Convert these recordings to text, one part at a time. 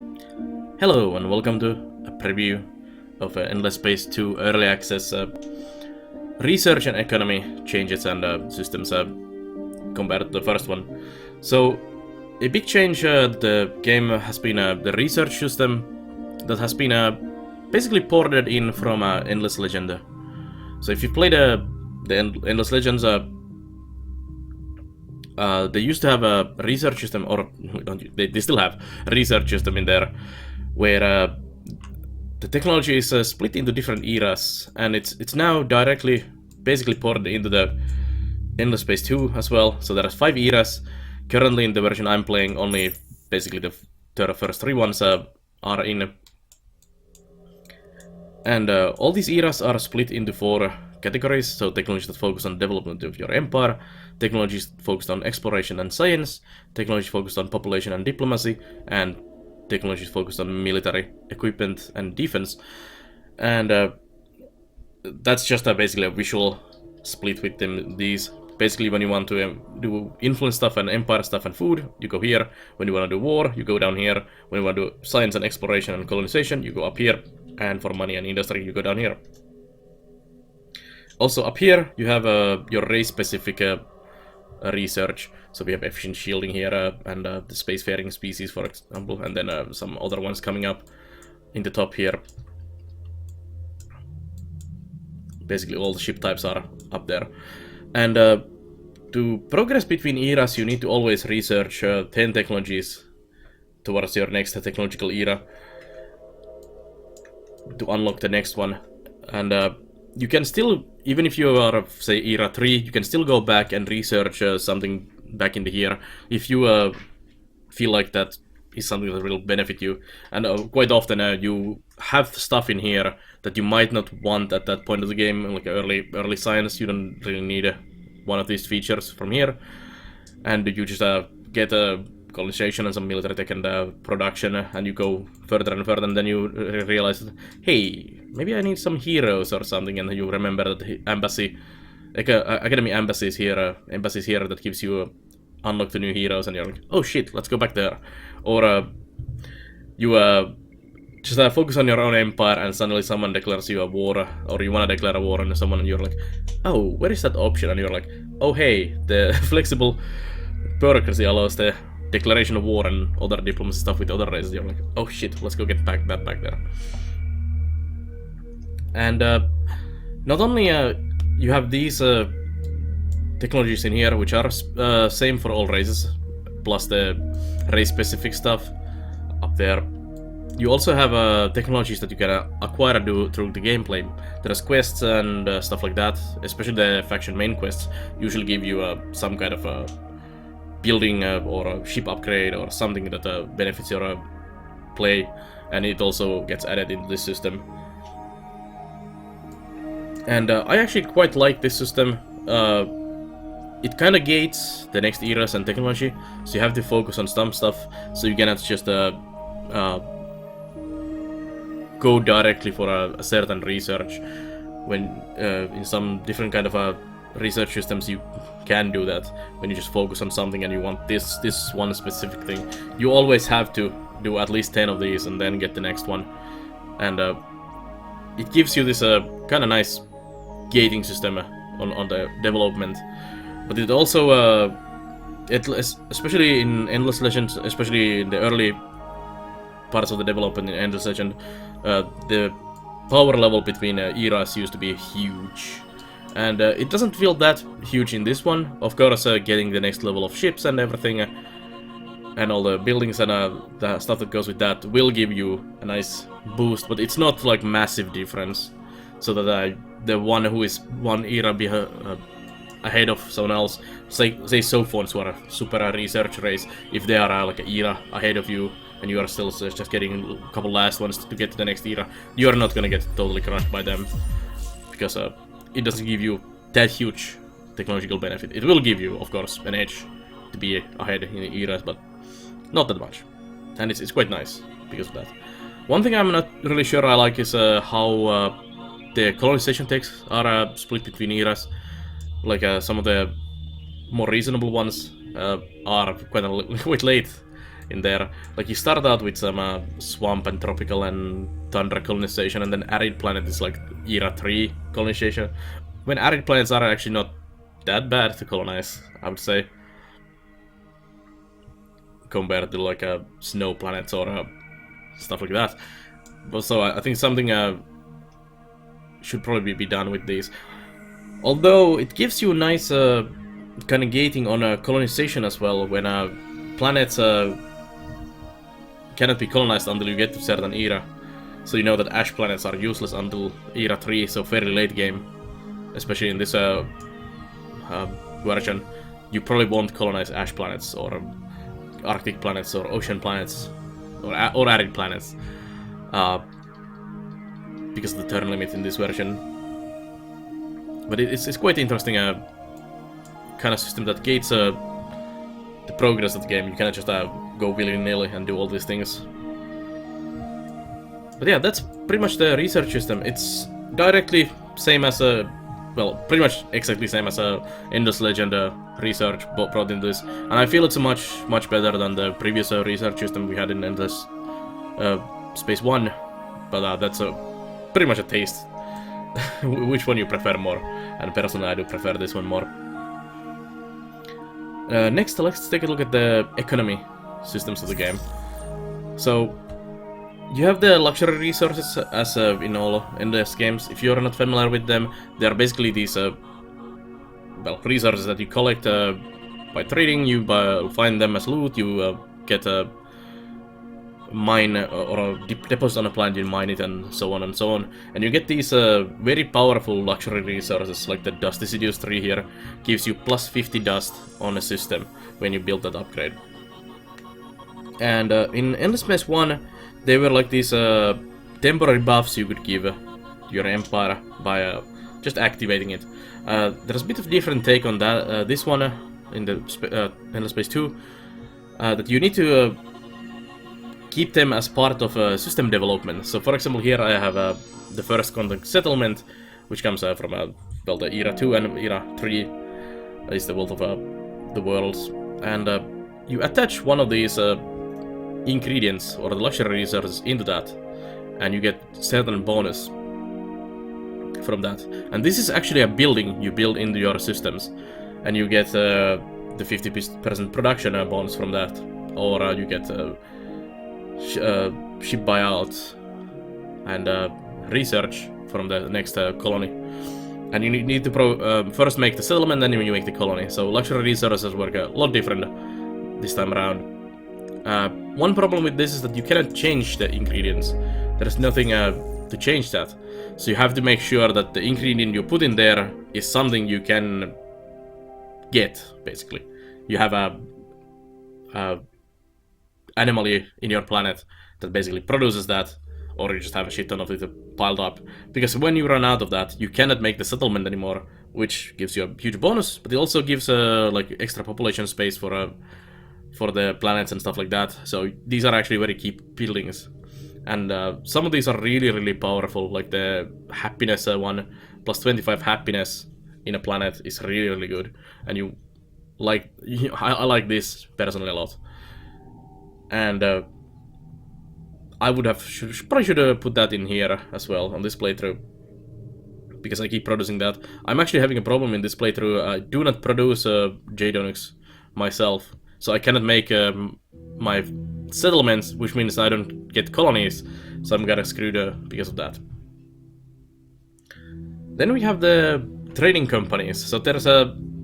Hello and welcome to a preview of Endless Space 2 Early Access research and economy changes and systems compared to the first one. So, a big change the game has been the research system that has been basically ported in from Endless Legend. So if you played the Endless Legends, they used to have a research system, or they still have a research system in there, where the technology is split into different eras, and it's now directly, basically ported into the Endless Space 2 as well. So there are 5 eras. Currently in the version I'm playing, only basically the first 3 ones are in. And all these eras are split into 4 categories. So technologies that focus on development of your empire, technologies focused on exploration and science, technologies focused on population and diplomacy, and technologies focused on military equipment and defense. And that's just basically a visual split with these. Basically, when you want to do influence stuff and empire stuff and food, you go here. When you want to do war, you go down here. When you want to do science and exploration and colonization, you go up here. And for money and industry, you go down here. Also up here, you have your race-specific research. So we have efficient shielding here and the spacefaring species, for example, and then some other ones coming up in the top here. Basically, all the ship types are up there. And to progress between eras, you need to always research 10 technologies towards your next technological era to unlock the next one. And you can still, even if you are, say, era 3, you can still go back and research something back in the year if you feel like that is something that will benefit you. And quite often you have stuff in here that you might not want at that point of the game, like early science. You don't really need one of these features from here, and you just get a colonization and some military tech and production, and you go further and further, and then you realize that, hey, maybe I need some heroes or something, and you remember that the embassy, academy embassies here that gives you unlock the new heroes, and you're like, oh shit, let's go back there. Or you just focus on your own empire, and suddenly someone declares you a war, or you want to declare a war on someone, and you're like, oh, where is that option? And you're like, oh hey, the flexible bureaucracy allows the declaration of war and other diplomacy stuff with other races. You're like, oh shit, let's go get that back there. And not only you have these technologies in here, which are same for all races, plus the race-specific stuff up there. You also have technologies that you can acquire through the gameplay. There's quests and stuff like that, especially the faction main quests usually give you some kind of building or a ship upgrade or something that benefits your play, and it also gets added into this system. And I actually quite like this system. It kind of gates the next eras and technology, so you have to focus on some stuff, so you cannot just go directly for a certain research. When in some different kind of research systems you can do that. When you just focus on something and you want this one specific thing, you always have to do at least 10 of these and then get the next one. And it gives you this kind of nice gating system on the development. But it also, especially in Endless Legends, especially in the early parts of the development in Endless Legend, the power level between eras used to be huge. And it doesn't feel that huge in this one. Of course, getting the next level of ships and everything, and all the buildings and the stuff that goes with that will give you a nice boost, but it's not like massive difference. So that the one who is one era ahead of someone else, say Sophons, who are a super research race, if they are like an era ahead of you, and you are still just getting a couple last ones to get to the next era, you are not gonna get totally crushed by them, because it doesn't give you that huge technological benefit. It will give you, of course, an edge to be ahead in the eras, but not that much. And it's quite nice because of that. One thing I'm not really sure I like is how the colonization techs are split between eras. Like some of the more reasonable ones are quite late in there. Like you start out with some swamp and tropical and tundra colonization, and then arid planet is like Era 3 colonization. When arid planets are actually not that bad to colonize, I would say, compared to like snow planets or stuff like that. But so I think something should probably be done with these. Although it gives you a nice kind of gating on colonization as well, when planets cannot be colonized until you get to certain era. So you know that ash planets are useless until Era 3, so fairly late game. Especially in this version, you probably won't colonize ash planets or Arctic planets or ocean planets or arid planets because of the turn limit in this version. But it's quite interesting kind of system that gates the progress of the game. You cannot just go willy-nilly and do all these things. But yeah, that's pretty much the research system. It's directly same as well, pretty much exactly same as Endless Legend research brought into this, and I feel it's much better than the previous research system we had in Endless Space 1. But that's pretty much a taste. Which one you prefer more? And personally, I do prefer this one more. Next, let's take a look at the economy systems of the game. So, you have the luxury resources as in all Endless games. If you're not familiar with them, they are basically these well, resources that you collect by trading. You find them as loot, you get a mine or a deposit on a planet, you mine it, and so on and so on. And you get these very powerful luxury resources, like the Dust Deciduous tree here, gives you plus 50 dust on a system when you build that upgrade. And in Endless Space 1, they were like these temporary buffs you could give your Empire by just activating it. There's a bit of different take on that. This one in the Endless Space 2, that you need to keep them as part of system development. So for example, here I have the first contact settlement, which comes from well, the Era 2 and Era 3 is the World of the Worlds. And you attach one of these ingredients or the luxury resources into that, and you get certain bonus from that. And this is actually a building you build into your systems, and you get the 50% production bonus from that, or you get ship buyout and research from the next colony. And you need to first make the settlement, then you make the colony. So luxury resources work a lot different this time around. One problem with this is that you cannot change the ingredients. There is nothing to change that. So you have to make sure that the ingredient you put in there is something you can get, basically. You have a anomaly in your planet that basically produces that, or you just have a shit ton of it piled up. Because when you run out of that, you cannot make the settlement anymore, which gives you a huge bonus, but it also gives like extra population space for the planets and stuff like that. So these are actually very key buildings. And some of these are really, really powerful, like the happiness one, plus 25 happiness in a planet is really, really good. And I like this personally a lot. And I would have probably should have put that in here as well on this playthrough, because I keep producing that. I'm actually having a problem in this playthrough. I do not produce Jadonix myself, so I cannot make my settlements, which means I don't get colonies, so I'm kinda screwed because of that. Then we have the trading companies. So there's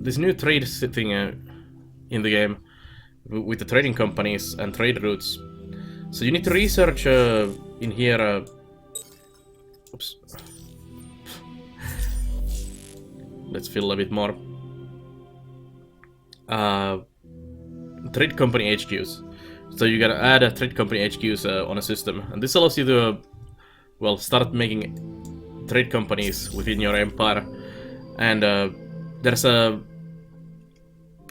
this new trade thing in the game with the trading companies and trade routes. So you need to research in here. Oops. Let's fill a bit more. Trade company HQs. So you gotta add a trade company HQs on a system, and this allows you to, well, start making trade companies within your empire. And there's a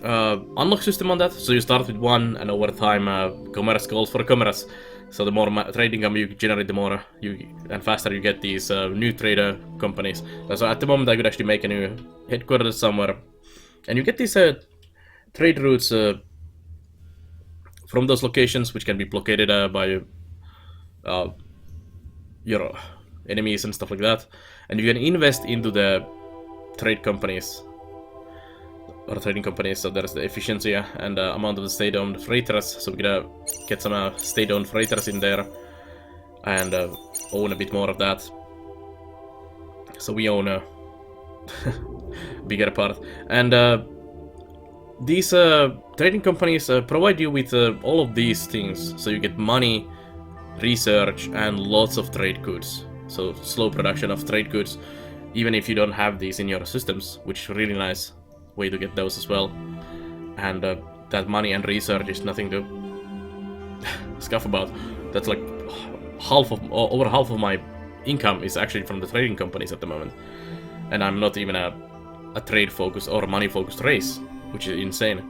unlock system on that. So you start with one, and over time, commerce calls for commerce. So the more trading income you generate, the more and faster you get these new trader companies. So at the moment, I could actually make a new headquarters somewhere, and you get these trade routes from those locations, which can be blockaded by your enemies and stuff like that. And you can invest into the trade companies or trading companies, so there's the efficiency and amount of the state-owned freighters, so we're gonna get some state-owned freighters in there and own a bit more of that. So we own a bigger part. And these trading companies provide you with all of these things, so you get money, research, and lots of trade goods. So slow production of trade goods, even if you don't have these in your systems, which is really nice way to get those as well. And that money and research is nothing to scuff about. That's like over half of my income is actually from the trading companies at the moment, and I'm not even a trade focused or money focused race, which is insane.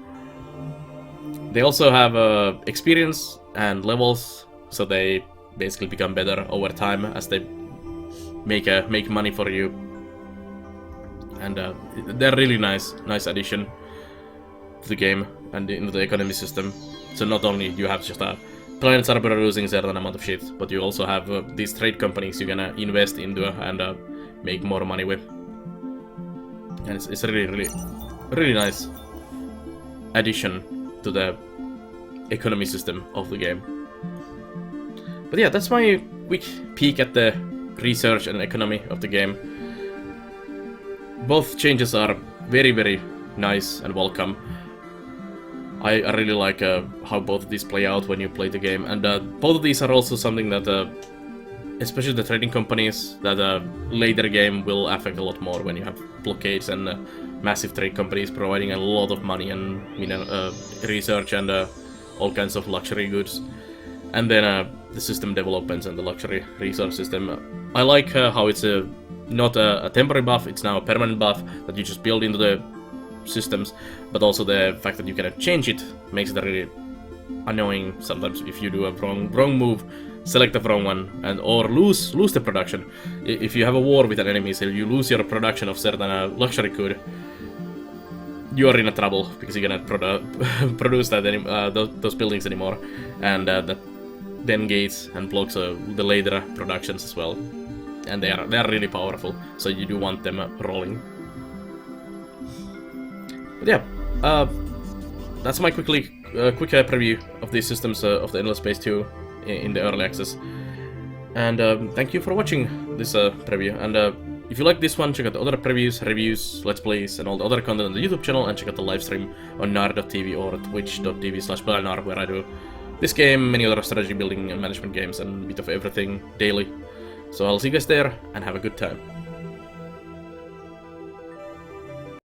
They also have experience and levels, so they basically become better over time as they make money for you. And they're really nice addition to the game and into the economy system. So not only you have just planets are producing a certain amount of shit, but you also have these trade companies you can invest into and make more money with. And it's a really nice addition to the economy system of the game. But yeah, that's my quick peek at the research and economy of the game. Both changes are very nice and welcome. I really like how both of these play out when you play the game, and both of these are also something that, especially the trading companies, that later game will affect a lot more when you have blockades and massive trade companies providing a lot of money and research and all kinds of luxury goods. And then the system developments and the luxury resource system. I like how it's not a temporary buff, it's now a permanent buff that you just build into the systems, but also the fact that you cannot change it makes it really annoying sometimes if you do a wrong move, select the wrong one, and or lose the production. If you have a war with an enemy, so you lose your production of certain luxury good, you are in a trouble because you cannot produce that those buildings anymore, and that then gates and blocks the later productions as well. And they are really powerful, so you do want them rolling. But yeah, that's my quick preview of these systems of the Endless Space 2 in the early access. And thank you for watching this preview. And if you like this one, check out the other previews, reviews, let's plays, and all the other content on the YouTube channel, and check out the live stream on nar.tv or twitch.tv/BlairNar, where I do this game, many other strategy building and management games, and a bit of everything daily. So I'll see you guys there, and have a good time.